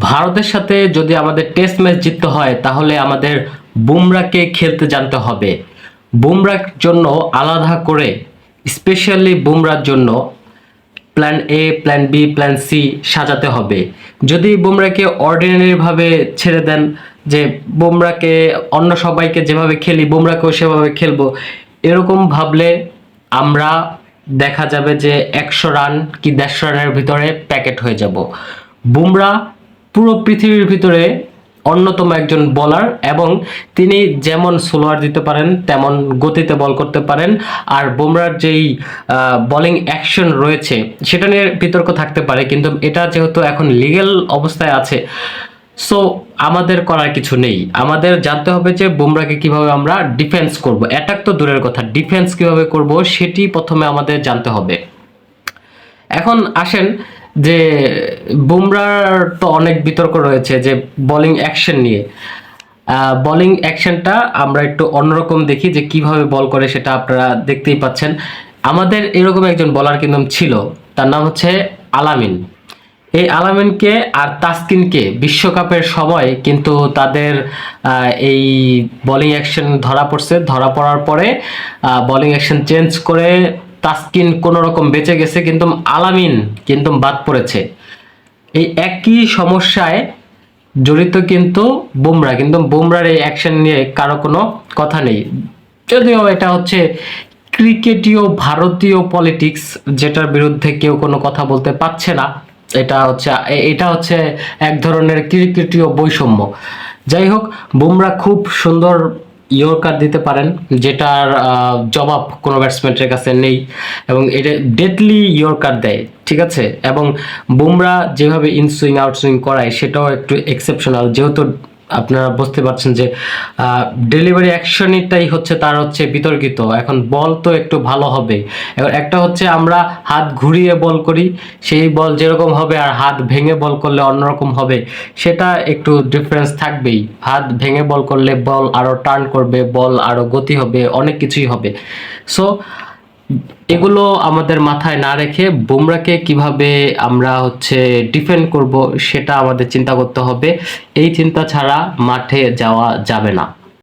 ভারতের সাথে যদি আমাদের টেস্ট ম্যাচ জিততে হয় তাহলে আমাদের বুমরাকে খেলতে জানতে হবে। বুমরার জন্য আলাদা করে স্পেশালি বুমরার জন্য plan A, plan B, plan C সাজাতে হবে। যদি বুমরাকে অর্ডিনারি ভাবে ছেড়ে দেন, যে বুমরাকে অন্য সবাইকে যেভাবে খেলি বুমরাকেও সেভাবে খেলবো, এরকম ভাবলে আমরা দেখা যাবে যে 100 রান কি 150 রানের ভিতরে প্যাকেট হয়ে যাব। বুমরা পুরো পৃথিবীর ভিতরে অন্যতম একজন বোলার, এবং তিনি যেমন স্লোয়ার দিতে পারেন তেমন গতিতে বল করতে পারেন। আর বুমরার যেই বোলিং অ্যাকশন রয়েছে সেটা নিয়ে বিতর্ক থাকতে পারে, কিন্তু এটা যেহেতু এখন লিগ্যাল অবস্থায় আছে, সো আমাদের করার কিছু নেই। আমাদের জানতে হবে যে বুমরাকে কিভাবে আমরা ডিফেন্স করব। অ্যাটাক তো দূরের কথা, ডিফেন্স কিভাবে করব সেটি প্রথমে আমাদের জানতে হবে। এখন আসেন যে বুমরার তো অনেক বিতর্ক রয়েছে যে বোলিং অ্যাকশন নিয়ে। বোলিং অ্যাকশনটা আমরা একটু অন্যরকম দেখি যে কিভাবে বল করে, সেটা আপনারা দেখতেই পাচ্ছেন। আমাদের এরকম একজন বোলার কিন্তু ছিল, তার নাম হচ্ছে আলামিন। এই আলামিনকে আর তাসকিনকে বিশ্বকাপের সময় কিন্তু তাদের এই বোলিং অ্যাকশন ধরা পড়ছে। ধরা পড়ার পরে বোলিং অ্যাকশন চেঞ্জ করে তাসকিন কোনো রকম বেঁচে গেছে, কিন্তু আলামিন কিন্তু বাদ পড়েছে। এই একই সমস্যায় জড়িত কিন্তু বুমরা, কিন্তু বুমরার এই অ্যাকশন নিয়ে কারো কোনো কথা নেই। যদিও এটা হচ্ছে ক্রিকেটীয় ভারতীয় পলিটিক্স, যেটার বিরুদ্ধে কেউ কোনো কথা বলতে পারছে না। এটা হচ্ছে এক ধরনের ক্রিকেটীয় বৈষম্য। যাই হোক, বুমরা খুব সুন্দর ইয়র্কার দিতে পারেন, যেটার জবাব কোনো ব্যাটসম্যানের কাছে নেই, এবং এটা ডেডলি ইয়র্কার দেয়, ঠিক আছে। এবং বুমরা যেভাবে ইনসুইং আউটসুইং করায় সেটাও একটু এক্সেপশনাল, যেহেতু আপনারা বুঝতে পারছেন যে ডেলিভারি অ্যাকশনটাই হচ্ছে তার হচ্ছে বিতর্কিত। এখন বল তো একটু ভালো হবে। এবার একটা হচ্ছে আমরা হাত ঘুরিয়ে বল করি, সেই বল যেরকম হবে, আর হাত ভেঙে বল করলে অন্যরকম হবে, সেটা একটু ডিফারেন্স থাকবেই। হাত ভেঙে বল করলে বল আরো টার্ন করবে, বল আরো গতি হবে, অনেক কিছুই হবে। সো এগুলো আমাদের মাথায় না রেখে বুমরাকে কিভাবে আমরা হচ্ছে ডিফেন্ড করব সেটা আমাদের চিন্তা করতে হবে। এই চিন্তা ছাড়া মাঠে যাওয়া যাবে না।